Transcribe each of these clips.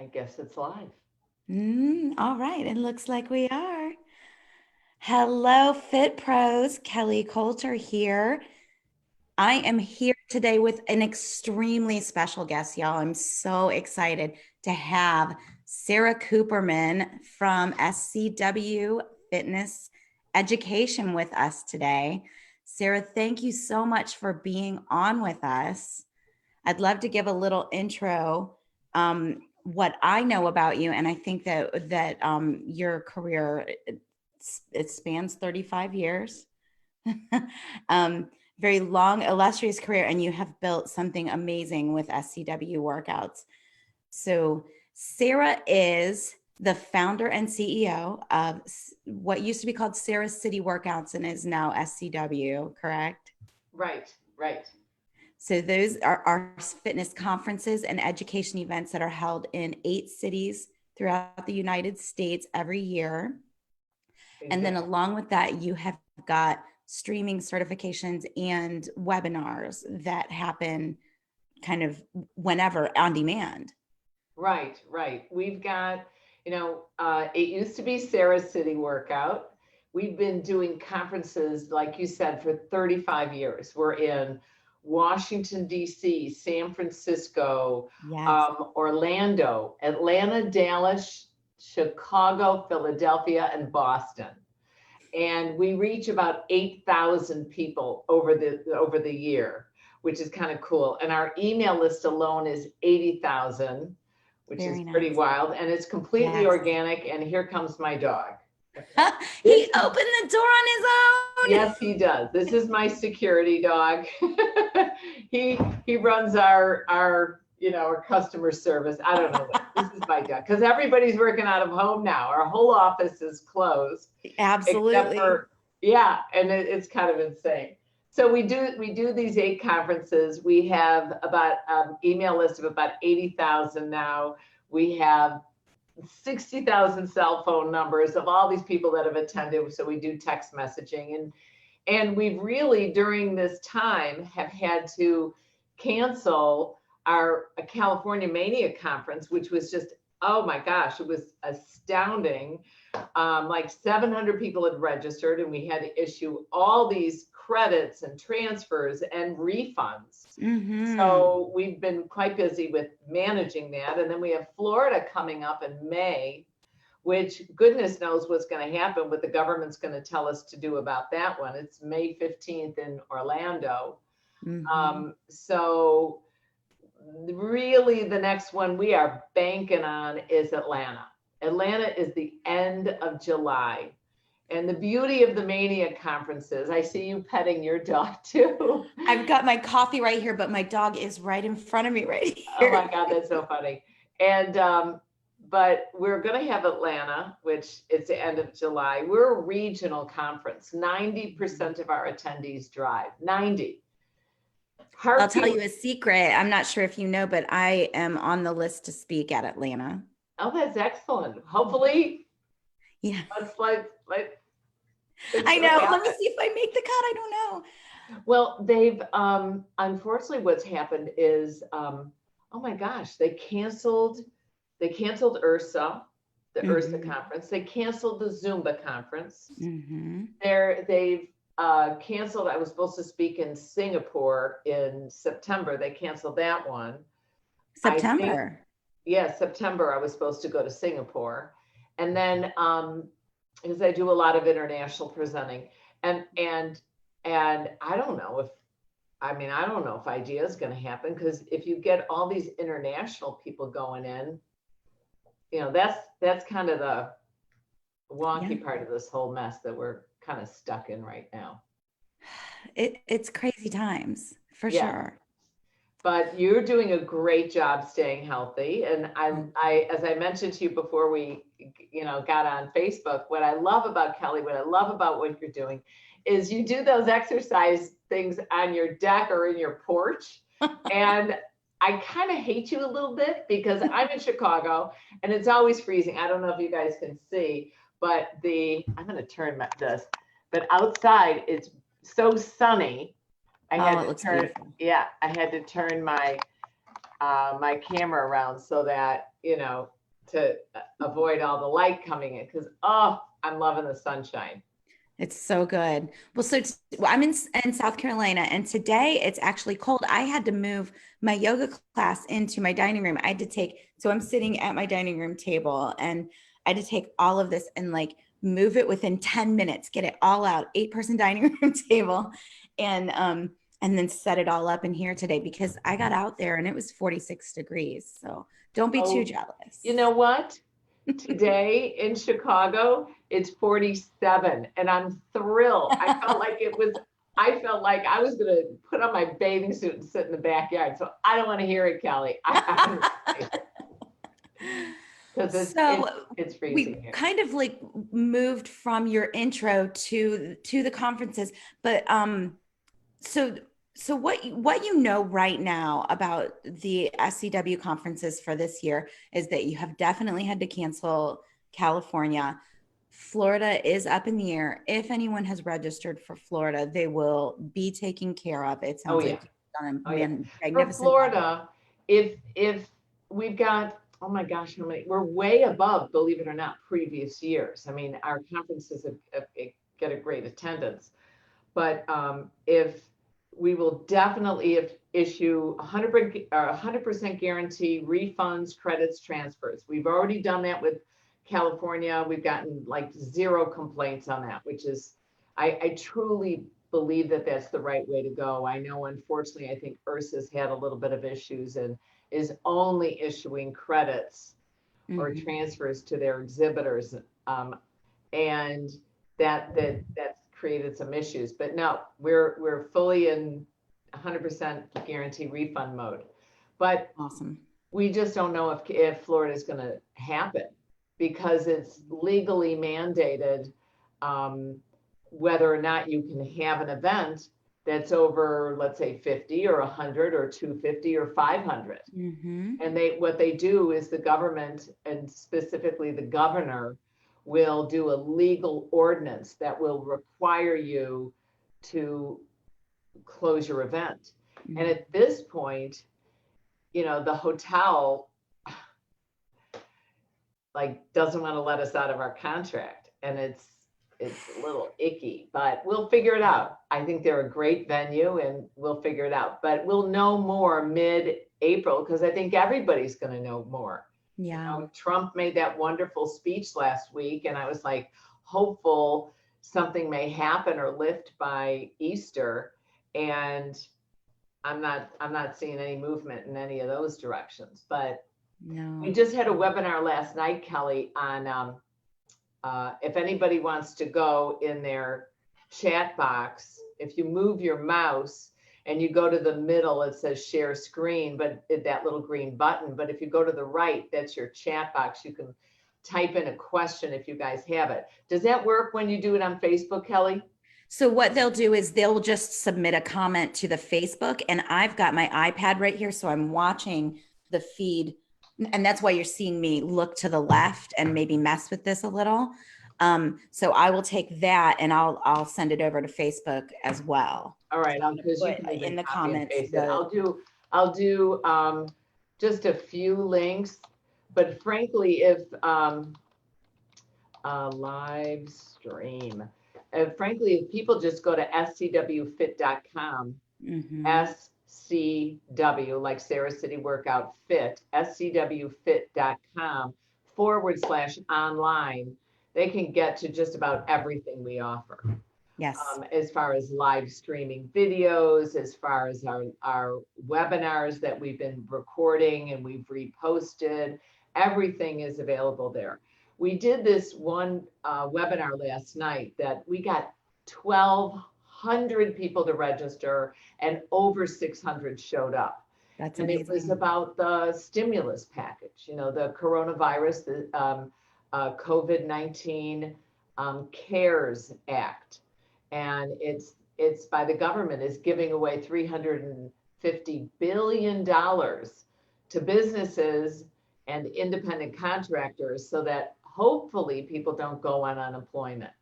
I guess it's live. All right, it looks like we are. Hello, Fit Pros. Kelly Coulter here. I am here today with an extremely special guest, y'all. I'm so excited to have Sara Kooperman from SCW Fitness Education with us today. Sara, thank you so much for being on with us. I'd love to give a little intro, what I know about you, and I think that your career it spans 35 years. Very long, illustrious career, and you have built something amazing with SCW workouts. So Sara is the founder and CEO of what used to be called Sara City Workouts and is now SCW, correct? Right, right. So those are our fitness conferences and education events that are held in 8 cities throughout the United States every year. And then along with that, you have got streaming certifications and webinars that happen kind of whenever on demand. Right, right. We've got, it used to be Sara City Workout. We've been doing conferences, like you said, for 35 years. We're in Washington, D.C., San Francisco, Yes. Orlando, Atlanta, Dallas, Chicago, Philadelphia, and Boston. And we reach about 8,000 people over the year, which is kind of cool. And our email list alone is 80,000, which Very is pretty nice. wild. And it's completely Yes. organic. And here comes my dog. He opened the door on his own. Yes, he does. This is my security dog. he runs our customer service. I don't know. This is my dog because everybody's working out of home now. Our whole office is closed. Absolutely. Except for, yeah, and it's kind of insane. So we do these 8 conferences. We have about email list of about 80,000 now. We have 60,000 cell phone numbers of all these people that have attended. So we do text messaging, and we've really during this time have had to cancel our California Mania conference, which was just, oh my gosh, it was astounding. Like 700 people had registered, and we had to issue all these credits and transfers and refunds. Mm-hmm. So we've been quite busy with managing that. And then we have Florida coming up in May, which goodness knows what's going to happen, what the government's going to tell us to do about that one. It's May 15th in Orlando. Mm-hmm. So really the next one we are banking on is Atlanta. Atlanta is the end of July. And the beauty of the Mania conferences, I see you petting your dog too. I've got my coffee right here, but my dog is right in front of me right here. Oh my God, that's so funny. And, but we're going to have Atlanta, which is the end of July. We're a regional conference. 90% of our attendees drive. 90. I'll tell you a secret. I'm not sure if you know, but I am on the list to speak at Atlanta. Oh, that's excellent. Hopefully. Yeah. I know. Let me see if I make the cut. I don't know. Well, they've, unfortunately what's happened is, oh my gosh, they canceled URSA, the URSA conference. They canceled the Zumba conference. They've canceled, I was supposed to speak in Singapore in September. They canceled that one. September. September, I was supposed to go to Singapore. And then, because I do a lot of international presenting, and I don't know if IDEA is going to happen, because if you get all these international people going in, that's kind of the wonky part of this whole mess that we're kind of stuck in right now. It's crazy times for sure. But you're doing a great job staying healthy. And I, as I mentioned to you before we, got on Facebook, what I love about Kelly, what I love about what you're doing is you do those exercise things on your deck or in your porch. And I kind of hate you a little bit because I'm in Chicago and it's always freezing. I don't know if you guys can see, but I'm going to turn this, but outside it's so sunny. I had to turn my my camera around so that to avoid all the light coming in, because, oh, I'm loving the sunshine. It's so good. Well, I'm in South Carolina, and today it's actually cold. I had to move my yoga class into my dining room. I had to so I'm sitting at my dining room table, and I had to take all of this and like move it within 10 minutes, get it all out, 8-person dining room table, and then set it all up in here today because I got out there and it was 46 degrees. So don't be too Oh, jealous. you know what? Today in Chicago, it's 47, and I'm thrilled. I felt like I was going to put on my bathing suit and sit in the backyard. So I don't want to hear it, Kelly. Because it's freezing we here. kind of like moved from your intro to the conferences, but so what you know right now about the SCW conferences for this year is that you have definitely had to cancel California. Florida is up in the air. If anyone has registered for Florida, they will be taken care of. It sounds like you've done a magnificent For Florida, if we've got, oh my gosh, how many? We're way above, believe it or not, previous years. I mean, our conferences have get a great attendance, but if we will definitely issue 100% guarantee refunds, credits, transfers. We've already done that with California. We've gotten like 0 complaints on that, which is, I truly believe that that's the right way to go. I know, unfortunately, I think URSA's had a little bit of issues and is only issuing credits or transfers to their exhibitors. And that's created some issues, but no, we're fully in 100% guarantee refund mode. But awesome. We just don't know if Florida is going to happen because it's legally mandated, whether or not you can have an event that's over, let's say, 50 or 100 or 250 or 500. And what they do is the government, and specifically the governor, will do a legal ordinance that will require you to close your event. And at this point, the hotel like doesn't want to let us out of our contract, and it's a little icky, but we'll figure it out. I think they're a great venue and we'll figure it out, but we'll know more mid-April because I think everybody's going to know more. Yeah. Trump made that wonderful speech last week, and I was like hopeful something may happen or lift by Easter, and I'm not seeing any movement in any of those directions. But no. We just had a webinar last night, Kelly, on if anybody wants to go in their chat box, if you move your mouse and you go to the middle, it says share screen, but that little green button. But if you go to the right, that's your chat box. You can type in a question if you guys have it. Does that work when you do it on Facebook, Kelly? So what they'll do is they'll just submit a comment to the Facebook, and I've got my iPad right here, so I'm watching the feed, and that's why you're seeing me look to the left and maybe mess with this a little. So I will take that and I'll send it over to Facebook as well. All right, so because you can in the comments. I'll do just a few links, but frankly, if live stream, frankly, if people just go to scwfit.com, SCW, like Sarah City Workout Fit, scwfit.com/online, they can get to just about everything we offer. Yes. As far as live streaming videos, as far as our webinars that we've been recording and we've reposted, everything is available there. We did this one webinar last night that we got 1,200 people to register and over 600 showed up. That's amazing. And it was about the stimulus package, the coronavirus, the COVID-19 CARES Act. And it's by the government is giving away $350 billion to businesses and independent contractors so that hopefully people don't go on unemployment.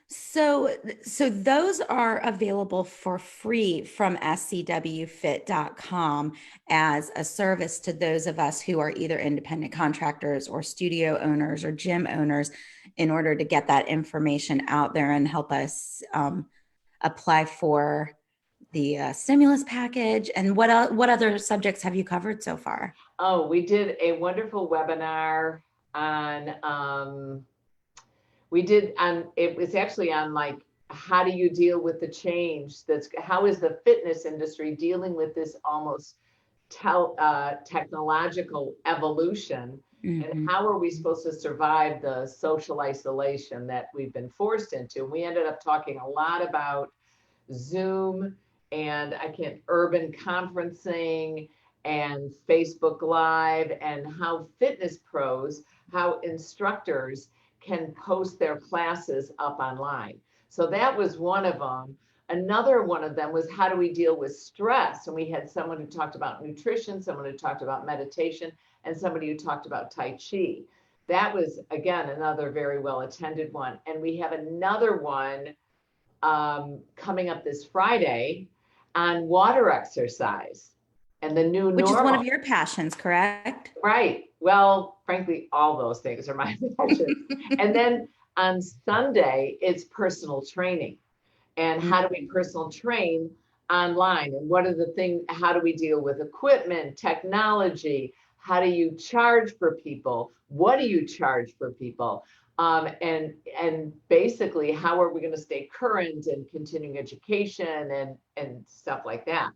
So those are available for free from scwfit.com as a service to those of us who are either independent contractors or studio owners or gym owners, in order to get that information out there and help us apply for the stimulus package. And what other subjects have you covered so far? Oh, we did a wonderful webinar on, it was actually on like, how do you deal with the change how is the fitness industry dealing with this almost technological evolution, and how are we supposed to survive the social isolation that we've been forced into? And we ended up talking a lot about Zoom and urban conferencing and Facebook Live, and how fitness pros, how instructors can post their classes up online. So that was one of them. Another one of them was, how do we deal with stress? And we had someone who talked about nutrition, someone who talked about meditation, and somebody who talked about Tai Chi. That was, again, another very well attended one. And we have another one coming up this Friday on water exercise and the new Which normal. Is one of your passions, correct? Right. Well, frankly, all those things are my passions. And then on Sunday, it's personal training. And how do we personal train online? And what are the things, how do we deal with equipment, technology? How do you charge for people? What do you charge for people? And basically, how are we going to stay current and continuing education and stuff like that?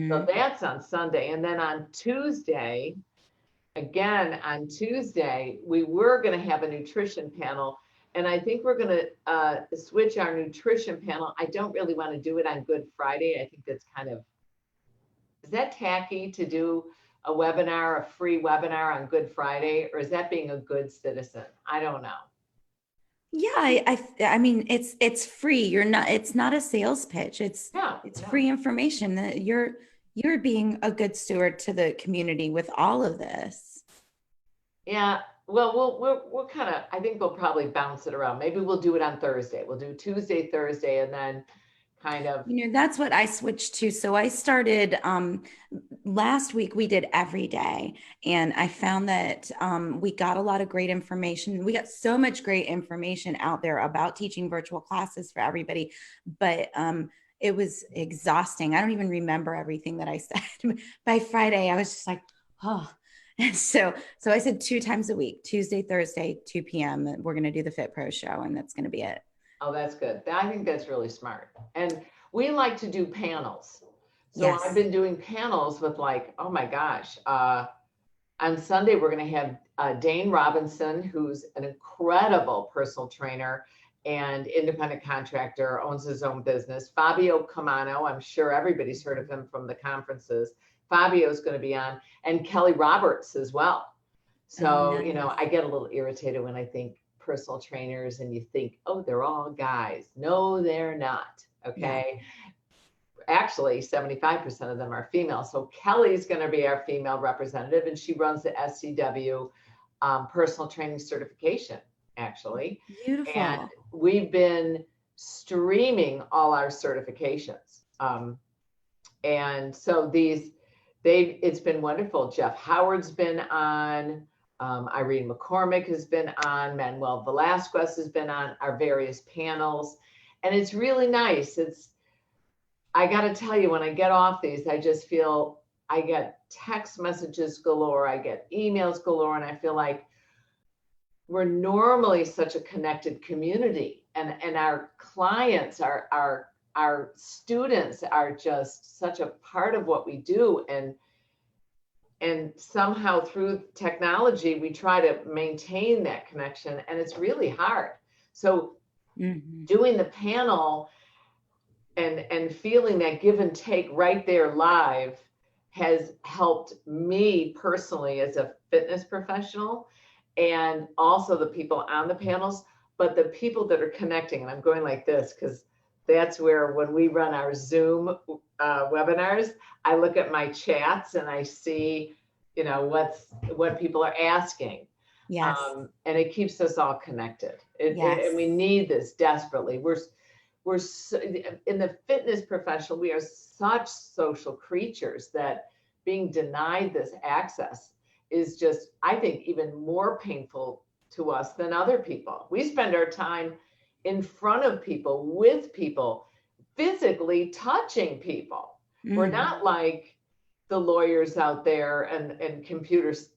So that's on Sunday. And then on Tuesday, we were going to have a nutrition panel. And I think we're going to switch our nutrition panel. I don't really want to do it on Good Friday. I think that's is that tacky to do a free webinar on Good Friday? Or is that being a good citizen? I don't know. Yeah, I mean, it's free. It's not a sales pitch. It's free information that you're being a good steward to the community with all of this. Yeah. Well, we'll kind of, I think we'll probably bounce it around. Maybe we'll do it on Thursday. We'll do Tuesday, Thursday, and then kind of. That's what I switched to. So I started last week, we did every day. And I found that we got a lot of great information. We got so much great information out there about teaching virtual classes for everybody. But it was exhausting. I don't even remember everything that I said. By Friday, I was just like, oh. And so I said 2 times a week, Tuesday, Thursday, 2 p.m. We're going to do the Fit Pro show, and that's going to be it. Oh, that's good. I think that's really smart. And we like to do panels. So Yes. I've been doing panels with oh my gosh. On Sunday, we're going to have Dane Robinson, who's an incredible personal trainer and independent contractor, owns his own business. Fabio Camano, I'm sure everybody's heard of him from the conferences. Fabio's going to be on, and Kelly Roberts as well. So, nice. I get a little irritated when I think personal trainers and you think, oh, they're all guys. No, they're not. Okay. Yeah. Actually, 75% of them are female. So Kelly's going to be our female representative, and she runs the SCW personal training certification, actually. Beautiful. And we've been streaming all our certifications. And so it's been wonderful. Jeff Howard's been on, Irene McCormick has been on, Manuel Velasquez has been on our various panels. And it's really nice. I got to tell you, when I get off these, I just feel I get text messages galore, I get emails galore, and I feel like we're normally such a connected community, and our clients, our students are just such a part of what we do. And somehow through technology, we try to maintain that connection, and it's really hard. So doing the panel and feeling that give and take right there live has helped me personally as a fitness professional, and also the people on the panels, but the people that are connecting. And I'm going like this because that's where, when we run our Zoom webinars, I look at my chats and I see, what people are asking. Yes. And it keeps us all connected. Yes. And we need this desperately. We're so, in the fitness profession, we are such social creatures that being denied this access is just, I think, even more painful to us than other people. We spend our time in front of people, with people, physically touching people. We're not like the lawyers out there and computers,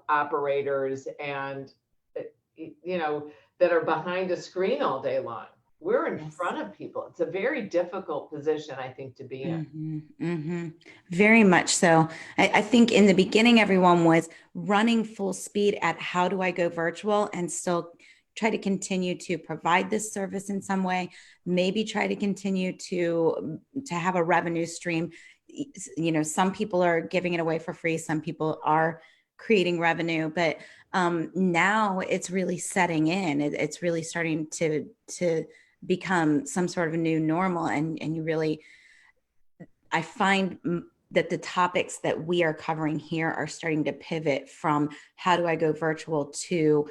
operators and, that are behind a screen all day long. We're in front of people. It's a very difficult position, I think, to be in. Very much so. I think in the beginning, everyone was running full speed at how do I go virtual and still try to continue to provide this service in some way, maybe try to continue to have a revenue stream. Some people are giving it away for free. Some people are creating revenue, but now it's really setting in. It's really starting to become some sort of a new normal. And you really, I find that the topics that we are covering here are starting to pivot from how do I go virtual to,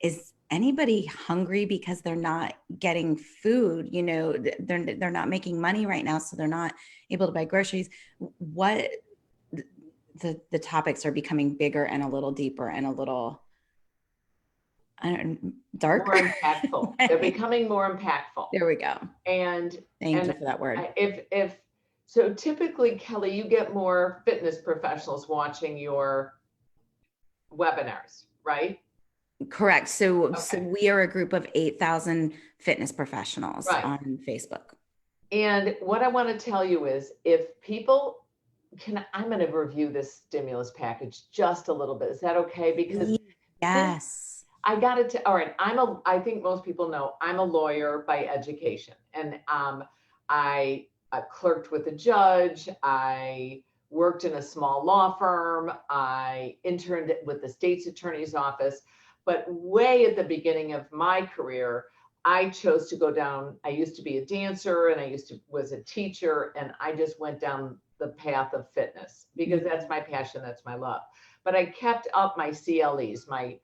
is anybody hungry because they're not getting food? They're not making money right now, so they're not able to buy groceries. What the topics are becoming bigger and a little deeper and a little, dark. More impactful. They're becoming more impactful. There we go. And thank you for that word. So typically, Kelly, you get more fitness professionals watching your webinars, right? Correct. So we are a group of 8,000 fitness professionals on Facebook. And what I want to tell you is, if people I'm going to review this stimulus package just a little bit. Is that okay? Because yes, I got it. All right. I think most people know I'm a lawyer by education, and I clerked with a judge. I worked in a small law firm. I interned with the state's attorney's office. But way at the beginning of my career, I chose to go down. I used to be a dancer, and was a teacher, and I just went down the path of fitness because that's my passion, that's my love. But I kept up my CLEs, my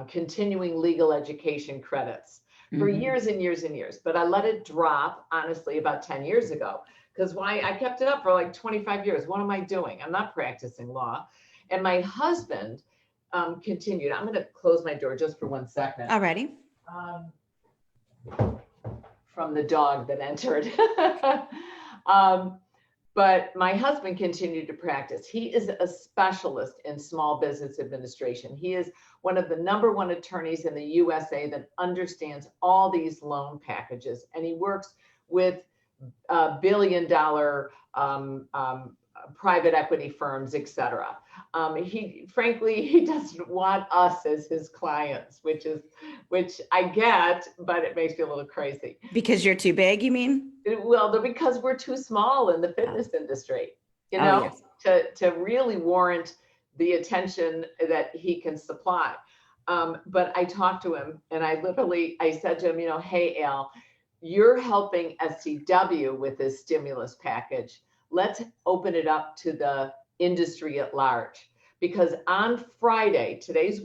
continuing legal education credits for years and years and years. But I let it drop, honestly, about 10 years ago. Because why? I kept it up for like 25 years. What am I doing? I'm not practicing law. And my husband continued. I'm going to close my door just for 1 second. Alrighty. From the dog that entered. But my husband continued to practice. He is a specialist in small business administration. He is one of the #1 attorneys in the USA that understands all these loan packages. And he works with billion-dollar private equity firms, et cetera. He doesn't want us as his clients, which I get, but it makes me a little crazy. Because you're too big, you mean? Well, because we're too small in the fitness industry, yes, to really warrant the attention that he can supply. But I talked to him, and I said to him, hey, Al, you're helping SCW with this stimulus package. Let's open it up to the industry at large. Because on Friday, today's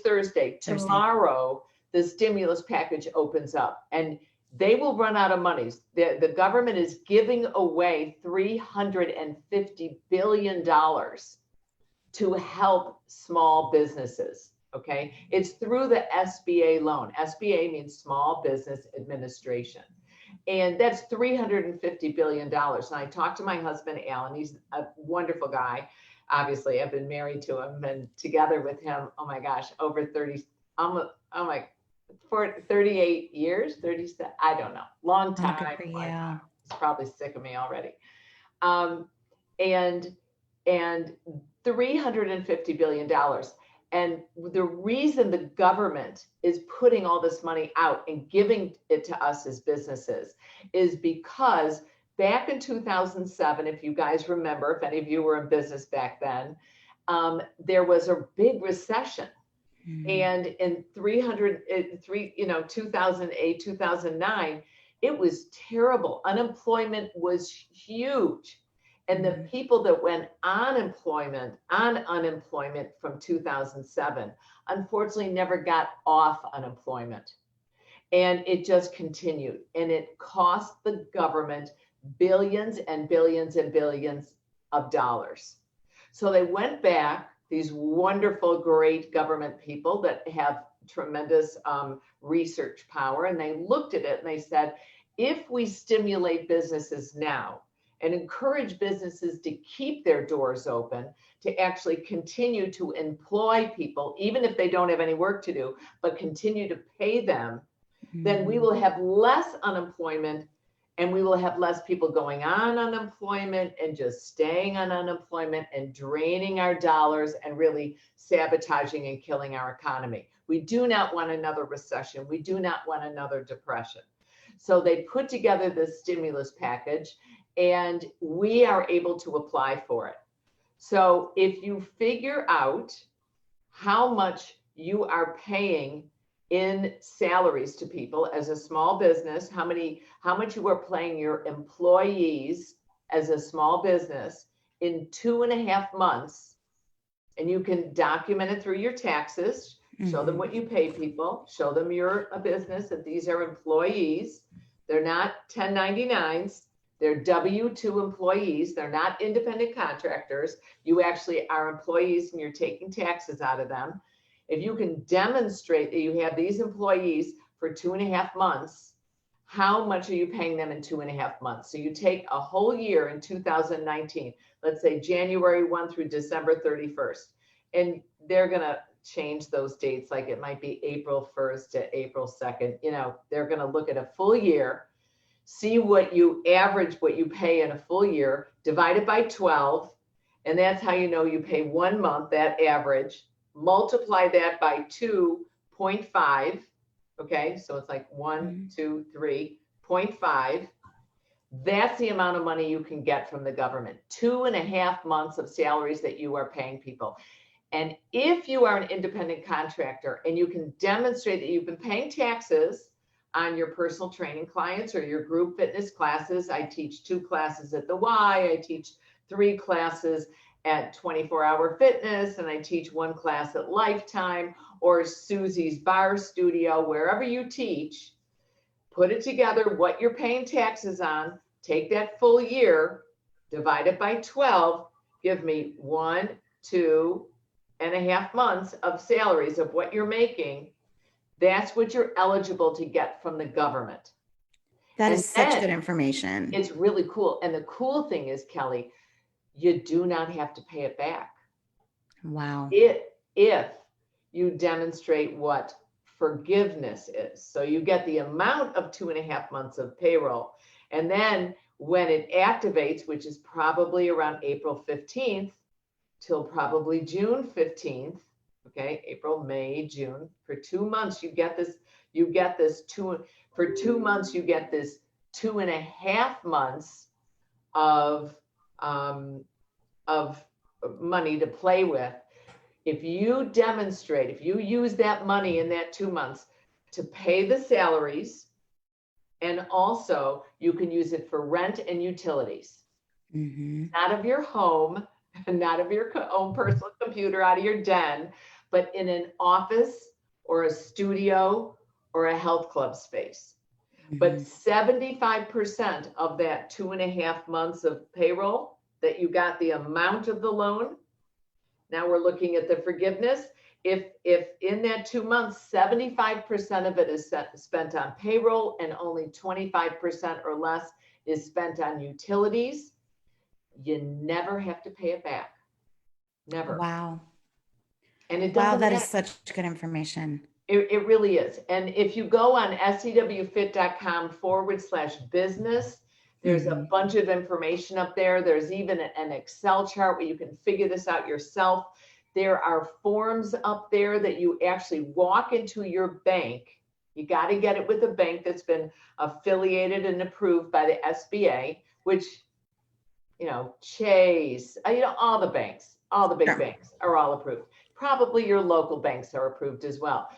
Thursday, tomorrow, the stimulus package opens up, and they will run out of money. The government is giving away $350 billion to help small businesses. Okay. It's through the SBA loan. SBA means Small Business Administration. And that's $350 billion. And I talked to my husband, Alan. He's a wonderful guy. Obviously, I've been married to him and together with him, oh my gosh, over 38 years, 37, I don't know, long time. Good for you. He's probably sick of me already. And $350 billion. And the reason the government is putting all this money out and giving it to us as businesses is because back in 2007, if you guys remember, if any of you were in business back then, there was a big recession. And in 2008, 2009, it was terrible. Unemployment was huge. And the people that went on unemployment from 2007, unfortunately never got off unemployment. And it just continued. And it cost the government billions and billions and billions of dollars. So they went back, these wonderful, great government people that have tremendous research power, and they looked at it and they said, if we stimulate businesses now and encourage businesses to keep their doors open, to actually continue to employ people, even if they don't have any work to do, but continue to pay them, then we will have less unemployment, and we will have less people going on unemployment and just staying on unemployment and draining our dollars and really sabotaging and killing our economy. We do not want another recession. We do not want another depression. So they put together this stimulus package, and we are able to apply for it. So if you figure out how much you are paying in salaries to people as a small business, how much you are paying your employees as a small business in 2.5 months, and you can document it through your taxes, show them what you pay people, show them you're a business, that these are employees. They're not 1099s. They're W-2 employees. They're not independent contractors. You actually are employees, and you're taking taxes out of them. If you can demonstrate that you have these employees for 2.5 months, how much are you paying them in 2.5 months? So you take a whole year in 2019, let's say January 1 through December 31st, and they're going to change those dates. Like it might be April 1st to April 2nd. You know, they're going to look at a full year, see what you average, what you pay in a full year, divide it by 12. And that's how you know you pay 1 month, that average. Multiply that by 2.5. Okay, so it's like 1, 2, 3.5. That's the amount of money you can get from the government. 2.5 months of salaries that you are paying people. And if you are an independent contractor and you can demonstrate that you've been paying taxes on your personal training clients or your group fitness classes, I teach 2 classes at the Y, I teach 3 classes at 24-Hour Fitness, and I teach 1 class at Lifetime or Susie's Bar Studio, wherever you teach. Put it together, what you're paying taxes on, take that full year, divide it by 12, give me 1, 2.5 months of salaries of what you're making. That's what you're eligible to get from the government. That is such good information. It's really cool. And the cool thing is, Kelly, you do not have to pay it back. Wow. If you demonstrate what forgiveness is. So you get the amount of 2.5 months of payroll. And then when it activates, which is probably around April 15th till probably June 15th, okay, April, May, June, for 2 months, for 2 months, you get this 2.5 months of money to play with. If you demonstrate, if you use that money in that 2 months to pay the salaries, and also you can use it for rent and utilities, not of your home, not of your own personal computer out of your den, but in an office or a studio or a health club space. But 75% of that 2.5 months of payroll that you got the amount of the loan. Now we're looking at the forgiveness. If in that 2 months, 75% of it is spent on payroll and only 25% or less is spent on utilities, you never have to pay it back. Never. Wow. And it doesn't that is such good information. It really is. And if you go on scwfit.com/business, there's a bunch of information up there. There's even an Excel chart where you can figure this out yourself. There are forms up there that you actually walk into your bank. You got to get it with a bank that's been affiliated and approved by the SBA, which, Chase, all the banks, all the big banks are all approved. Probably your local banks are approved as well.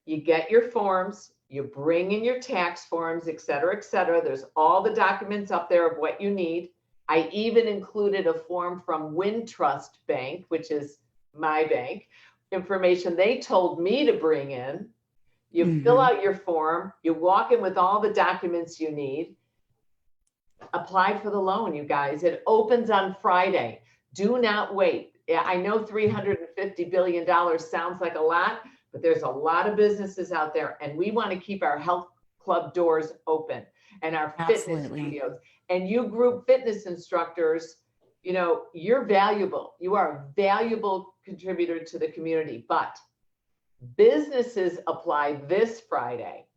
You get your forms, you bring in your tax forms, et cetera, et cetera. There's all the documents up there of what you need. I even included a form from Wintrust Bank, which is my bank, information they told me to bring in. You fill out your form, you walk in with all the documents you need, apply for the loan, you guys. It opens on Friday. Do not wait. Yeah, I know $350 billion sounds like a lot, but there's a lot of businesses out there, and we want to keep our health club doors open and our fitness studios. And you group fitness instructors, you know, you're valuable. You are a valuable contributor to the community, but businesses apply this Friday.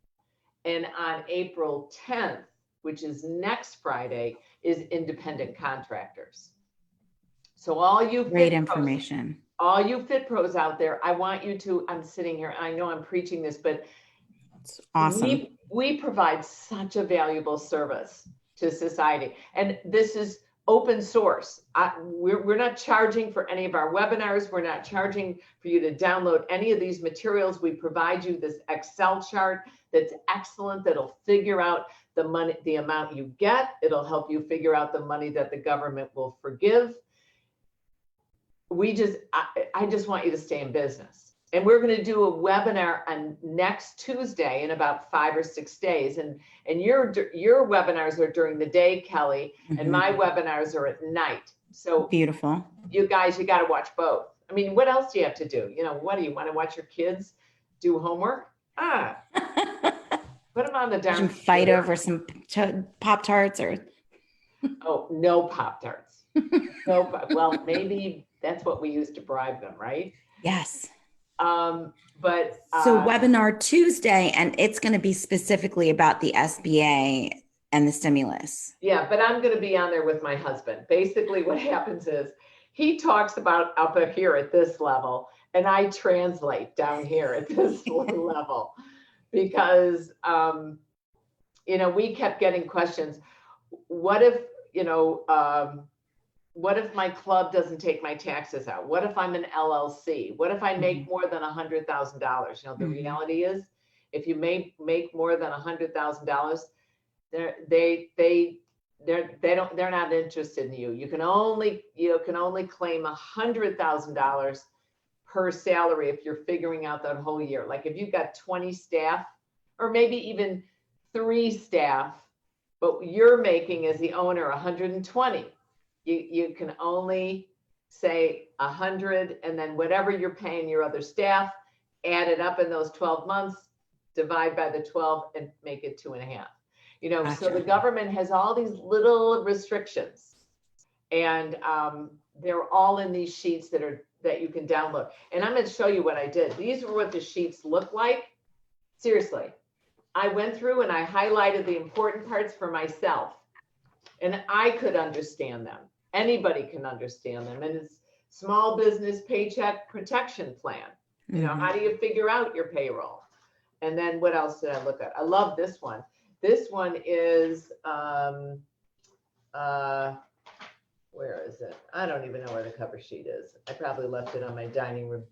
And on April 10th, which is next Friday, is independent contractors. So all you great information. All you fit pros out there, I want you to, I'm sitting here, I know I'm preaching this, but it's awesome. We provide such a valuable service to society. And this is open source. We're not charging for any of our webinars. We're not charging for you to download any of these materials. We provide you this Excel chart that's excellent, that'll figure out the money, the amount you get. It'll help you figure out the money that the government will forgive. I just want you to stay in business. And we're going to do a webinar on next Tuesday in about 5 or 6 days. And your webinars are during the day, Kelly, and my webinars are at night. So beautiful. You guys, you got to watch both. I mean, what else do you have to do? You know, what do you want to watch your kids do homework? Put them on the down. Fight over some Pop-Tarts or. Oh, no Pop-Tarts. No, well, maybe that's what we use to bribe them, right? Yes. But so webinar Tuesday, and it's going to be specifically about the SBA and the stimulus. Yeah, but I'm going to be on there with my husband. Basically what happens is he talks about up here at this level, and I translate down here at this level, because, you know, we kept getting questions. What if, you know, what if my club doesn't take my taxes out? What if I'm an LLC? What if I make more than $100,000? You know, the reality is, if you make more than $100,000, they're not interested in you. You can only claim $100,000 per salary if you're figuring out that whole year. Like if you've got 20 staff, or maybe even 3 staff, but you're making as the owner 120. You can only say 100, and then whatever you're paying your other staff, add it up in those 12 months, divide by the 12 and make it 2.5. You know, gotcha. So the government has all these little restrictions, and they're all in these sheets that you can download. And I'm going to show you what I did. These are what the sheets look like. Seriously, I went through and I highlighted the important parts for myself, and I could understand them. Anybody can understand them. And it's small business paycheck protection plan. You know, how do you figure out your payroll? And then what else did I look at? I love this one. This one is, where is it? I don't even know where the cover sheet is. I probably left it on my dining room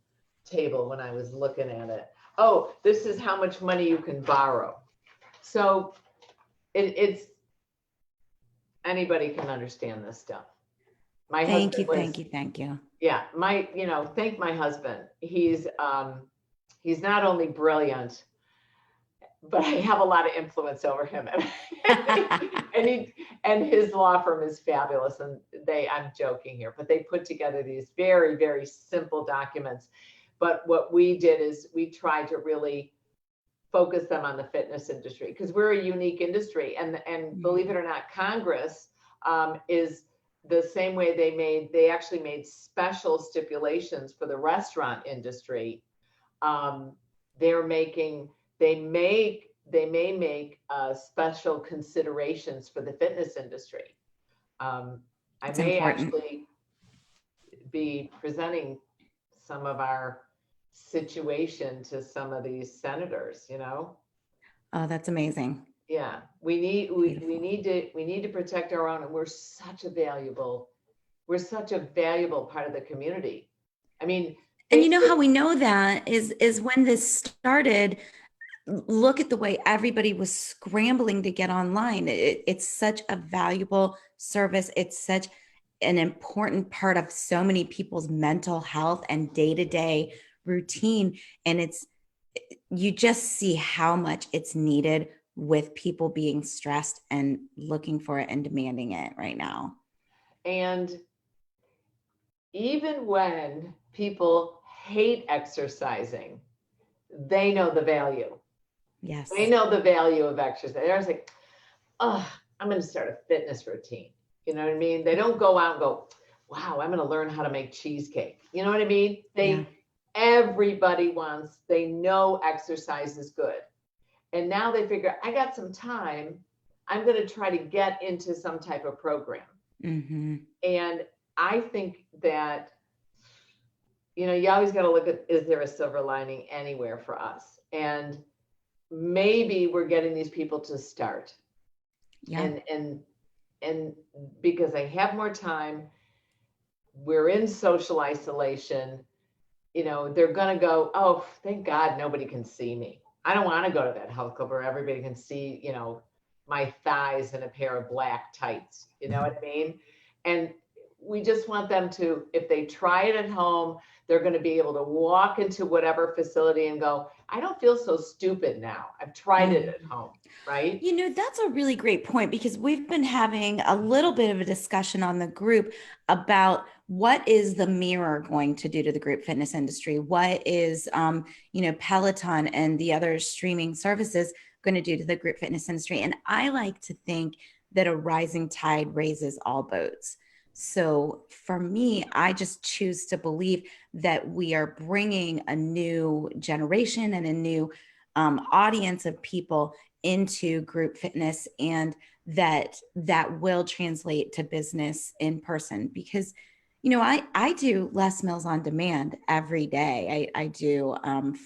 table when I was looking at it. Oh, this is how much money you can borrow. So it's, anybody can understand this stuff. Thank you. Yeah, thank my husband. He's not only brilliant, but I have a lot of influence over him. and his law firm is fabulous. And I'm joking here, but they put together these very, very simple documents. But what we did is we tried to really focus them on the fitness industry, because we're a unique industry. And believe it or not, Congress is the same way. They actually made special stipulations for the restaurant industry. They may make special considerations for the fitness industry. I may actually be presenting some of our situation to some of these senators, you know. Oh, that's amazing. Yeah, we need to protect our own, and we're such a valuable part of the community. I mean, and you know how we know that is when this started, Look at the way everybody was scrambling to get online. It's such a valuable service. It's such an important part of so many people's mental health and day-to-day routine. And you just see how much it's needed with people being stressed and looking for it and demanding it right now. And even when people hate exercising, they know the value. Yes. They know the value of exercise. They're just like, oh, I'm going to start a fitness routine. You know what I mean? They don't go out and go, wow, I'm going to learn how to make cheesecake. You know what I mean? Everybody they know exercise is good. And now they figure, I got some time. I'm going to try to get into some type of program. Mm-hmm. And I think that, you always got to look at, is there a silver lining anywhere for us? And maybe we're getting these people to start. Yeah. And because they have more time, we're in social isolation, they're going to go, oh, thank God nobody can see me. I don't want to go to that health club where everybody can see, my thighs in a pair of black tights. You know what I mean? And we just want them to, if they try it at home, they're going to be able to walk into whatever facility and go, I don't feel so stupid now. I've tried it at home, right? That's a really great point, because we've been having a little bit of a discussion on the group about what is the mirror going to do to the group fitness industry? What is, Peloton and the other streaming services going to do to the group fitness industry? And I like to think that a rising tide raises all boats. So for me, I just choose to believe that we are bringing a new generation and a new audience of people into group fitness, and that will translate to business in person. Because I do Les Mills on demand every day. I do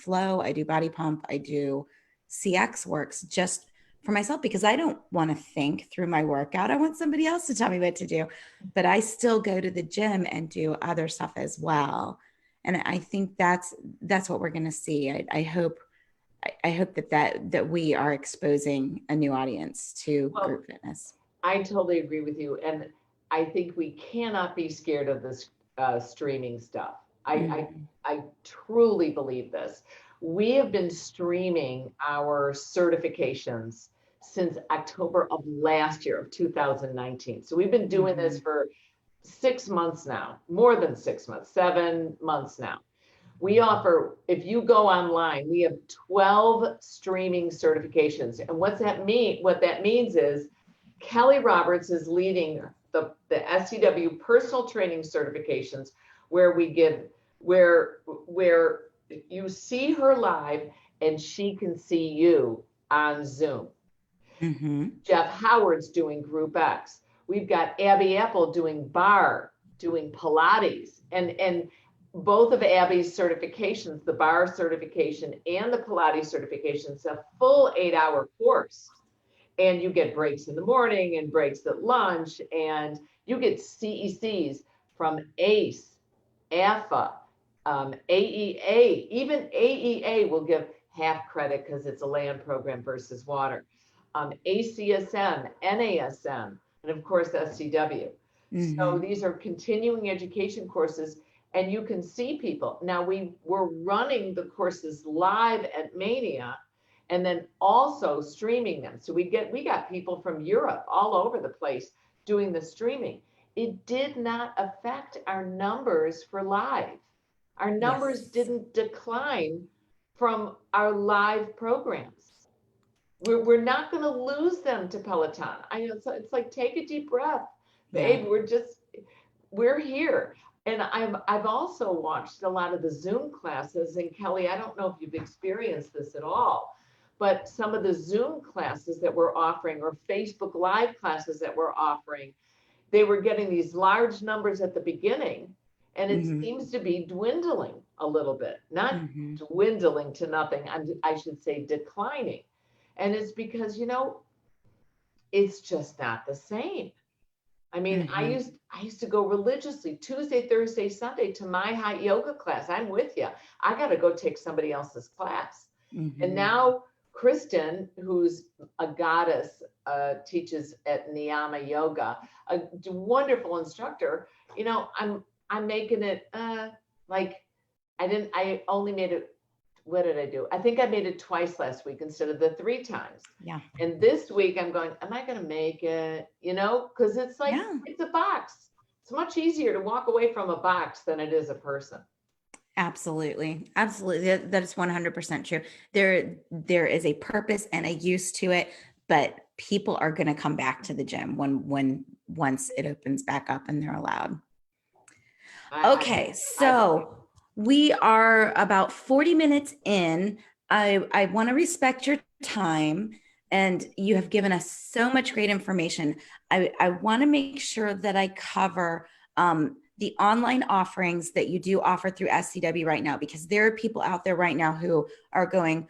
flow, I do body pump, I do CX works just for myself, because I don't want to think through my workout. I want somebody else to tell me what to do. But I still go to the gym and do other stuff as well. And I think that's what we're going to see. I hope that we are exposing a new audience to group fitness. I totally agree with you. And I think we cannot be scared of this streaming stuff. I truly believe this. We have been streaming our certifications since October of last year, of 2019. So we've been doing this for 6 months now, more than 6 months, 7 months now. We offer, if you go online, we have 12 streaming certifications. And what that means is Kelly Roberts is leading the SCW personal training certifications, where you see her live and she can see you on Zoom. Mm-hmm. Jeff Howard's doing Group X. We've got Abby Apple doing bar, doing Pilates, and both of Abby's certifications, the bar certification and the Pilates certifications, a full 8-hour course. And you get breaks in the morning and breaks at lunch, and you get CECs from ACE, AFA, AEA. Even AEA will give half credit because it's a land program versus water. ACSM, NASM, and of course SCW. Mm-hmm. So these are continuing education courses, and you can see people. Now we're running the courses live at Mania, and then also streaming them. So we got people from Europe all over the place doing the streaming. It did not affect our numbers for live. Our numbers didn't decline from our live programs. We're not going to lose them to Peloton. I know it's like, take a deep breath, babe. Yeah. We're here. And I've also watched a lot of the Zoom classes. And Kelly, I don't know if you've experienced this at all, but some of the Zoom classes that we're offering, or Facebook Live classes that we're offering, they were getting these large numbers at the beginning, and it seems to be dwindling a little bit, not dwindling to nothing. I should say declining. And it's because, it's just not the same. I mean, I used to go religiously Tuesday, Thursday, Sunday to my hot yoga class. I'm with you. I got to go take somebody else's class. And now Kristen, who's a goddess, teaches at Niyama Yoga, a wonderful instructor. You know, I'm making it like I only made it. What did I do? I think I made it twice last week instead of the 3 times. Yeah. And this week I'm going, am I going to make it? You know, because it's like, it's a box. It's much easier to walk away from a box than it is a person. Absolutely. Absolutely. That is 100% true. There is a purpose and a use to it, but people are going to come back to the gym once it opens back up and they're allowed. Okay. So we are about 40 minutes in. I want to respect your time, and you have given us so much great information. I want to make sure that I cover the online offerings that you do offer through SCW right now, because there are people out there right now who are going,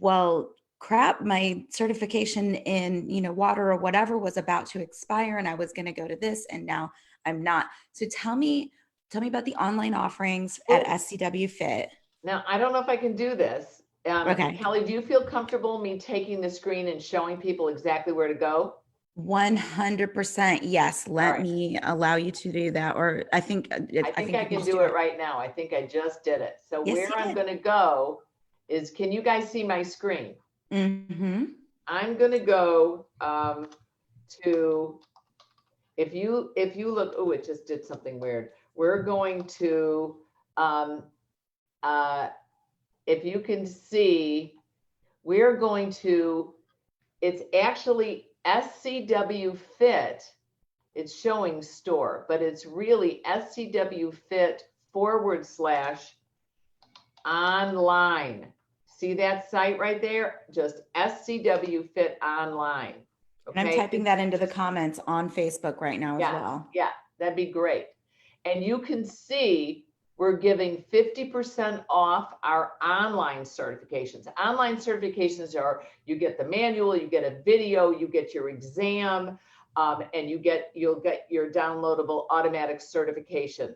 well, crap, my certification in, water or whatever was about to expire, and I was going to go to this, and now I'm not. So tell me about the online offerings at SCW Fit. Now, I don't know if I can do this. Okay. Kelly, do you feel comfortable me taking the screen and showing people exactly where to go? 100% yes. Let me allow you to do that. Or I think I can do it right now. I think I just did it. So yes, where I'm going to go is, can you guys see my screen? Mm-hmm. I'm going to go to, if you look, oh, it just did something weird. We're going to, if you can see, we're going to, it's actually SCW Fit. It's showing store, but it's really SCW Fit /online. See that site right there? Just SCW Fit Online. Okay. And I'm typing that into the comments on Facebook right now as well. Yeah, that'd be great. And you can see we're giving 50% off our online certifications. Online certifications are, you get the manual, you get a video, you get your exam, and you'll get your downloadable automatic certification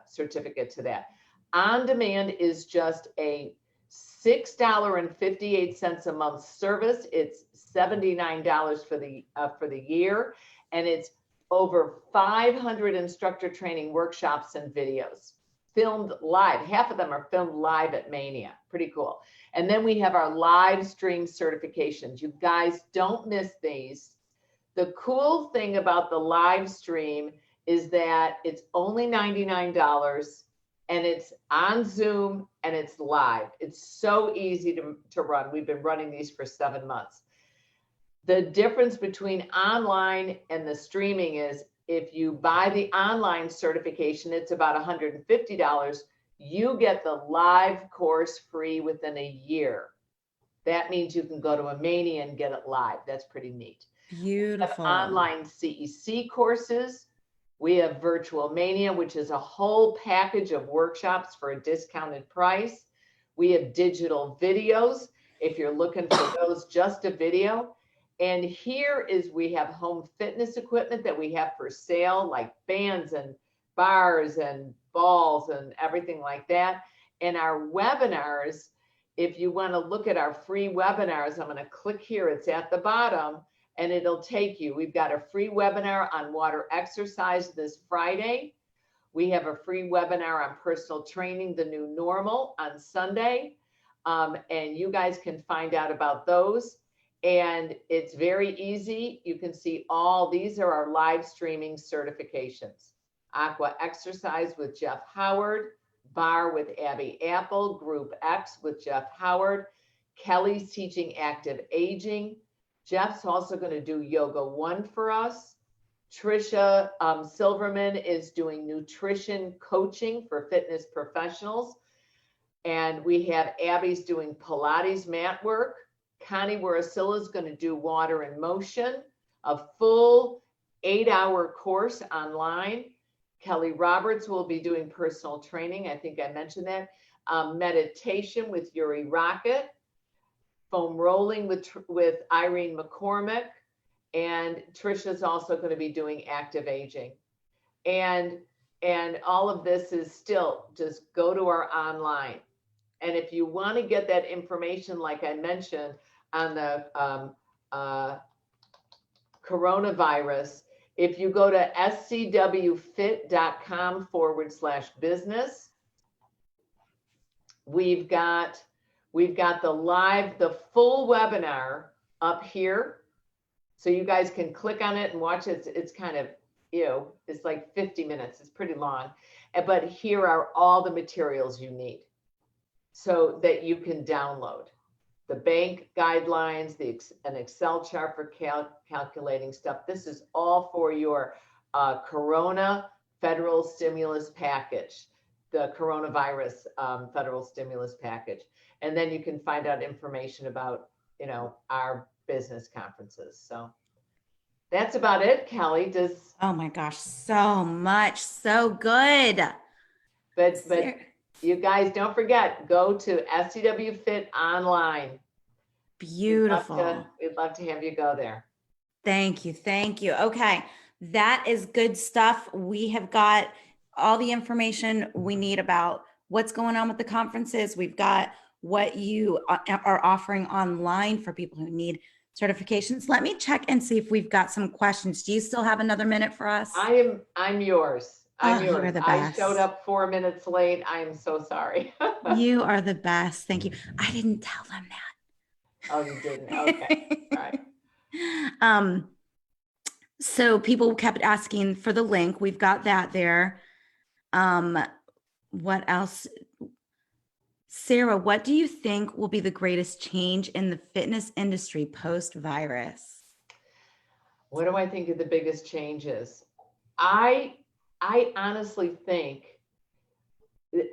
certificate to that. On demand is just a $6.58 a month service. It's $79 for the year, and it's over 500 instructor training workshops and videos filmed live. Half of them are filmed live at Mania. Pretty cool. And then we have our live stream certifications. You guys don't miss these. The cool thing about the live stream is that it's only $99 and it's on Zoom and it's live. It's so easy to run. We've been running these for 7 months. The difference between online and the streaming is, if you buy the online certification, it's about $150. You get the live course free within a year. That means you can go to a Mania and get it live. That's pretty neat. Beautiful. We have online CEC courses. We have Virtual Mania, which is a whole package of workshops for a discounted price. We have digital videos. If you're looking for those, just a video. And here is, we have home fitness equipment that we have for sale, like bands and bars and balls and everything like that. And our webinars, if you want to look at our free webinars, I'm going to click here. It's at the bottom and it'll take you. We've got a free webinar on water exercise this Friday. We have a free webinar on personal training, the new normal, on Sunday. And you guys can find out about those. And it's very easy. You can see all these are our live streaming certifications. Aqua Exercise with Jeff Howard, Bar with Abby Apple, Group X with Jeff Howard. Kelly's teaching active aging. Jeff's also going to do Yoga 1 for us. Trisha Silverman is doing nutrition coaching for fitness professionals. And we have Abby's doing Pilates mat work. Connie Warasilla is going to do water and motion, a full 8-hour course online. Kelly Roberts will be doing personal training. I think I mentioned that. Meditation with Yuri Rocket, foam rolling with Irene McCormick, and Trisha's also going to be doing active aging. And all of this is still, just go to our online And if you want to get that information, like I mentioned on the coronavirus, if you go to scwfit.com/business, we've got the full webinar up here. So you guys can click on it and watch it. It's kind of, it's like 50 minutes. It's pretty long. But here are all the materials you need so that you can download. The bank guidelines, an Excel chart for calculating stuff. This is all for your Corona federal stimulus package, the coronavirus federal stimulus package. And then you can find out information about, our business conferences. So that's about it, Kelly. Oh my gosh, so much, so good. But you guys don't forget, go to SCW Fit online. Beautiful. We'd love to have you go there. Thank you. Thank you. Okay. That is good stuff. We have got all the information we need about what's going on with the conferences. We've got what you are offering online for people who need certifications. Let me check and see if we've got some questions. Do you still have another minute for us? I'm yours. I'm yours. You're the best. I showed up 4 minutes late. I am so sorry. You are the best. Thank you. I didn't tell them that. Oh, you didn't? Okay. All right. So people kept asking for the link. We've got that there. What else? Sarah, what do you think will be the greatest change in the fitness industry post-virus? What do I think of the biggest changes? I honestly think,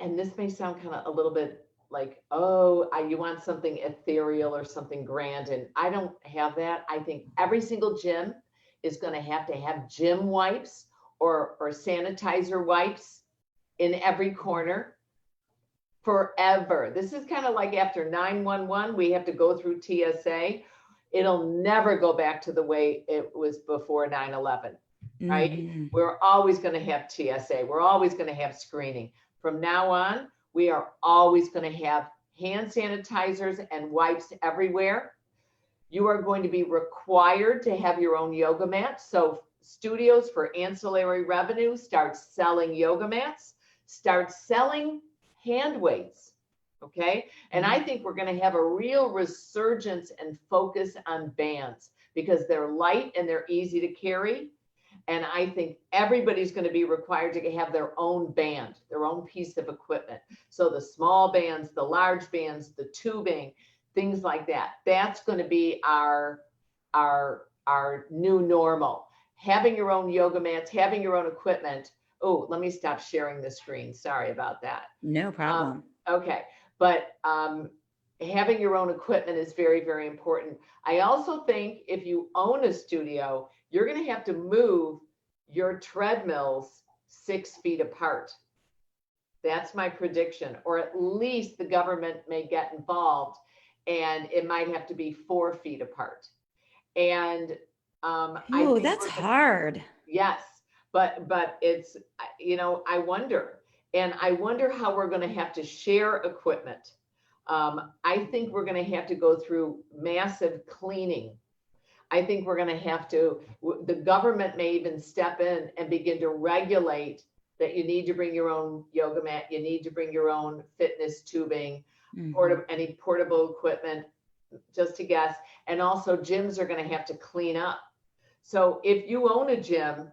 and this may sound kind of a little bit like, you want something ethereal or something grand, and I don't have that. I think every single gym is going to have gym wipes or sanitizer wipes in every corner forever. This is kind of like after 911, we have to go through TSA. It'll never go back to the way it was before 9/11, right? Mm-hmm. We're always going to have TSA. We're always going to have screening. From now on, we are always going to have hand sanitizers and wipes everywhere. You are going to be required to have your own yoga mat. So studios, for ancillary revenue, start selling yoga mats, start selling hand weights. Okay. And I think we're going to have a real resurgence and focus on bands because they're light and they're easy to carry. And I think everybody's going to be required to have their own band, their own piece of equipment. So the small bands, the large bands, the tubing, things like that. That's going to be our new normal. Having your own yoga mats, having your own equipment. Oh, let me stop sharing the screen. Sorry about that. No problem. Okay. But having your own equipment is very, very important. I also think if you own a studio, you're going to have to move your treadmills 6 feet apart. That's my prediction. Or at least the government may get involved and it might have to be 4 feet apart. And that's hard. Yes. But it's, I wonder how we're going to have to share equipment. I think we're going to have to go through massive cleaning. I think we're going to have to, the government may even step in and begin to regulate that you need to bring your own yoga mat, you need to bring your own fitness tubing, any portable equipment, just to guess. And also gyms are going to have to clean up. So if you own a gym,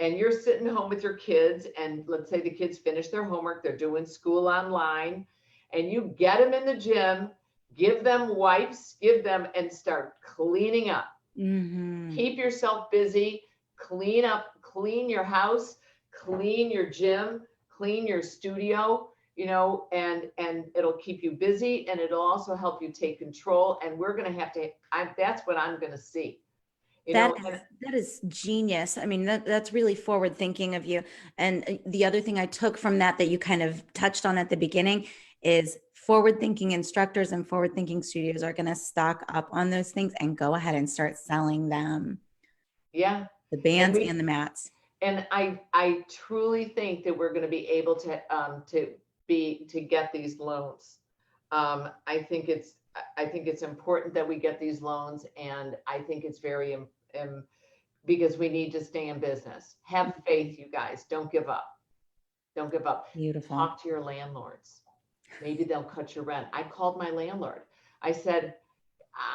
and you're sitting home with your kids, and let's say the kids finish their homework, they're doing school online, and you get them in the gym, give them wipes, and start cleaning up. Mm-hmm. Keep yourself busy, clean up, clean your house, clean your gym, clean your studio, and it'll keep you busy, and it'll also help you take control. And we're going to have to, that's what I'm going to see. That is genius. I mean, that's really forward thinking of you. And the other thing I took from that you kind of touched on at the beginning is forward thinking instructors and forward thinking studios are going to stock up on those things and go ahead and start selling them. Yeah. The bands and the mats. And I truly think that we're going to be able to get these loans. I think it's important that we get these loans, and I think it's very because we need to stay in business. Have faith, you guys. Don't give up. Don't give up. Beautiful. Talk to your landlords. Maybe they'll cut your rent. I called my landlord. I said,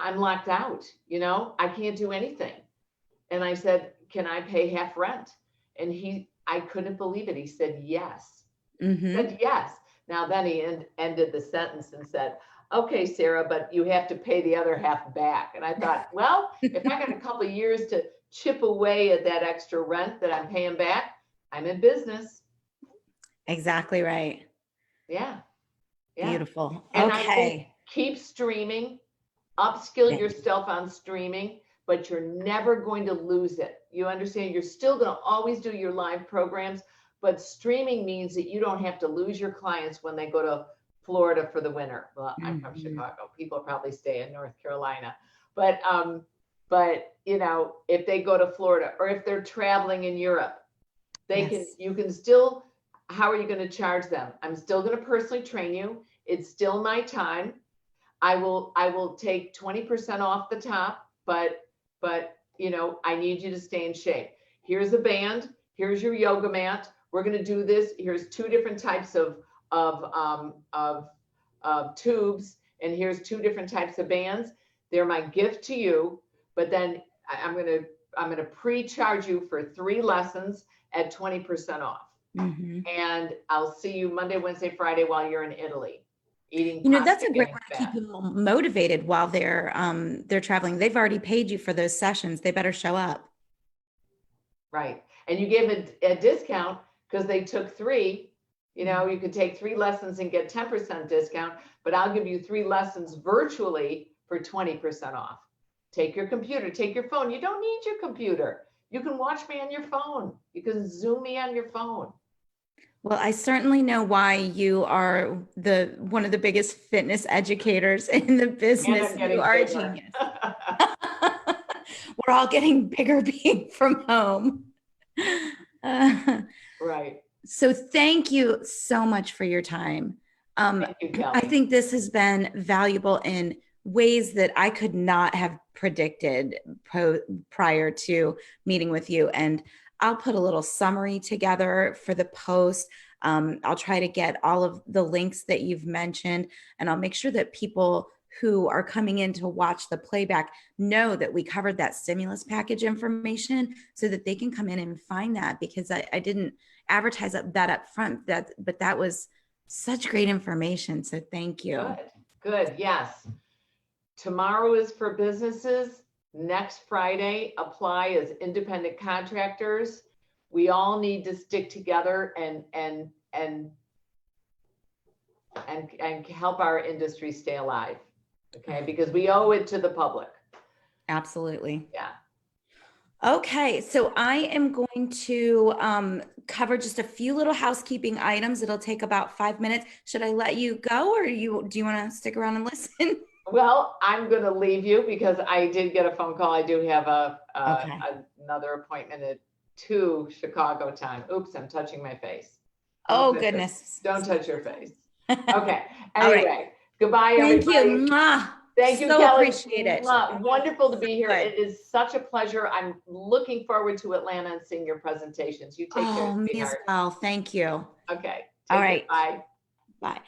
I'm locked out, I can't do anything. And I said, can I pay half rent? And I couldn't believe it. He said, yes. Mm-hmm. He said, yes. Now then he ended the sentence and said, okay, Sarah, but you have to pay the other half back. And I thought, well, if I got a couple of years to chip away at that extra rent that I'm paying back, I'm in business. Exactly right. Yeah. Beautiful. And okay. I think keep streaming, upskill yourself on streaming, but you're never going to lose it. You understand? You're still going to always do your live programs, but streaming means that you don't have to lose your clients when they go to Florida for the winter. Well, I'm from Chicago. People probably stay in North Carolina, but if they go to Florida or if they're traveling in Europe, you can still, how are you going to charge them? I'm still going to personally train you. It's still my time. I will take 20% off the top, but I need you to stay in shape. Here's a band. Here's your yoga mat. We're going to do this. Here's 2 different types of tubes, and here's 2 different types of bands. They're my gift to you. But then I'm going to pre-charge you for 3 lessons at 20% off. Mm-hmm. And I'll see you Monday, Wednesday, Friday while you're in Italy. Eating that's a great way to keep people motivated while they're traveling. They've already paid you for those sessions. They better show up. Right. And you gave a discount because they took 3. You could take 3 lessons and get 10% discount, but I'll give you 3 lessons virtually for 20% off. Take your computer, take your phone. You don't need your computer. You can watch me on your phone. You can Zoom me on your phone. Well, I certainly know why you are one of the biggest fitness educators in the business. You are a genius. We're all getting bigger being from home. Right. So thank you so much for your time. Thank you, Kelly. I think this has been valuable in ways that I could not have predicted prior to meeting with you. And I'll put a little summary together for the post. I'll try to get all of the links that you've mentioned, and I'll make sure that people who are coming in to watch the playback know that we covered that stimulus package information so that they can come in and find that, because I didn't advertise that up front, but that was such great information. So thank you. Good. Yes. Tomorrow is for businesses. Next Friday, apply as independent contractors. We all need to stick together and help our industry stay alive. Okay, because we owe it to the public. Absolutely. Yeah. Okay, so I am going to cover just a few little housekeeping items. It'll take about 5 minutes. Should I let you go, or do you want to stick around and listen? Well, I'm going to leave you because I did get a phone call. I do have another appointment at 2 Chicago time. Oops, I'm touching my face. Oh, goodness. Don't touch your face. Okay. Anyway, right. Goodbye, Thank everybody. You. Mwah. Thank you, so Kelly. Appreciate it. Wonderful to be here. Good. It is such a pleasure. I'm looking forward to Atlanta and seeing your presentations. You take care. Me as well. Thank you. Okay. All right. Bye. Bye.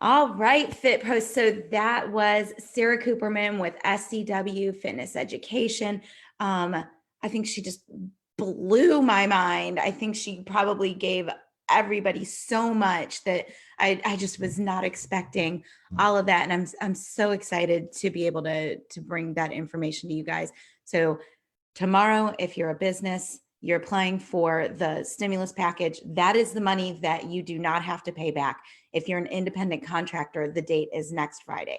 All right, Fit Pros. So that was Sara Kooperman with SCW Fitness Education. I think she just blew my mind. I think she probably gave everybody so much that I just was not expecting all of that. And I'm so excited to be able to bring that information to you guys. So tomorrow, if you're a business, you're applying for the stimulus package, that is the money that you do not have to pay back. If you're an independent contractor, the date is next Friday.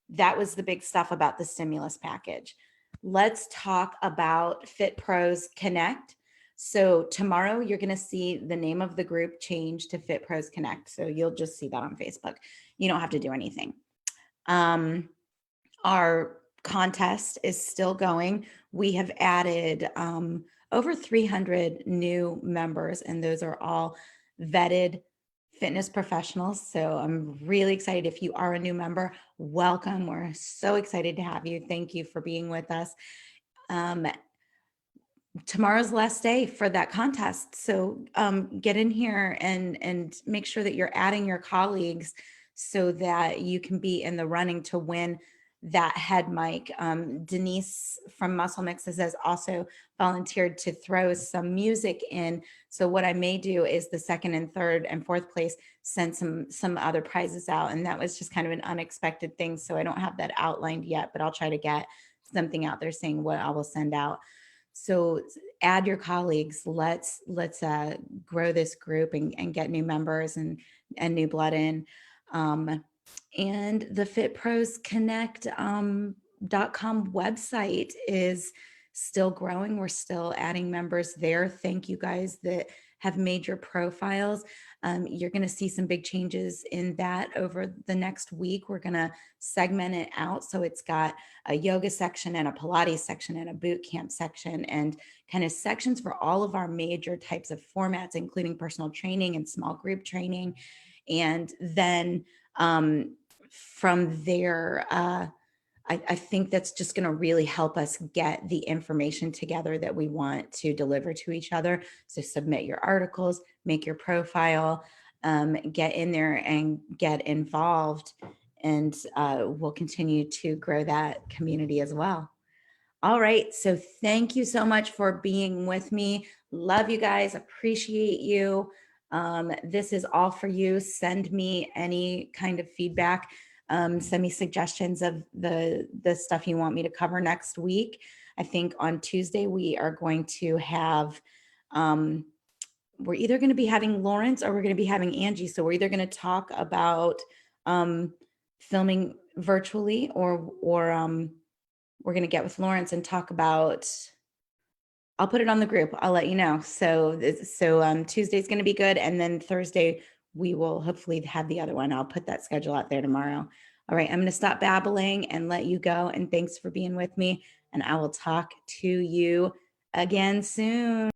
That was the big stuff about the stimulus package. Let's talk about Fit Pros Connect. So tomorrow you're going to see the name of the group change to Fit Pros Connect. So you'll just see that on Facebook. You don't have to do anything. Our contest is still going. We have added over 300 new members, and those are all vetted fitness professionals. So I'm really excited. If you are a new member, welcome. We're so excited to have you. Thank you for being with us. Tomorrow's the last day for that contest. So get in here and make sure that you're adding your colleagues so that you can be in the running to win that head mic. Denise from Muscle Mixes has also volunteered to throw some music in. So what I may do is the second and third and fourth place send some other prizes out. And that was just kind of an unexpected thing. So I don't have that outlined yet, but I'll try to get something out there saying what I will send out. So add your colleagues. Let's grow this group and get new members and new blood in. And the fitprosconnect.com website is still growing. We're still adding members there. Thank you guys that have made your profiles. You're going to see some big changes in that over the next week. We're going to segment it out. So it's got a yoga section and a Pilates section and a boot camp section and kind of sections for all of our major types of formats, including personal training and small group training. And then from there, I think that's just going to really help us get the information together that we want to deliver to each other. So submit your articles, make your profile, get in there and get involved, and we'll continue to grow that community as well. All right. So thank you so much for being with me. Love you guys. Appreciate you. This is all for you. Send me any kind of feedback. Send me suggestions of the stuff you want me to cover next week. I think on Tuesday we are going to have, we're either going to be having Lawrence or we're going to be having Angie. So we're either going to talk about filming virtually or we're going to get with Lawrence and talk about, I'll put it on the group. I'll let you know. So Tuesday's going to be good. And then Thursday, we will hopefully have the other one. I'll put that schedule out there tomorrow. All right. I'm going to stop babbling and let you go. And thanks for being with me. And I will talk to you again soon.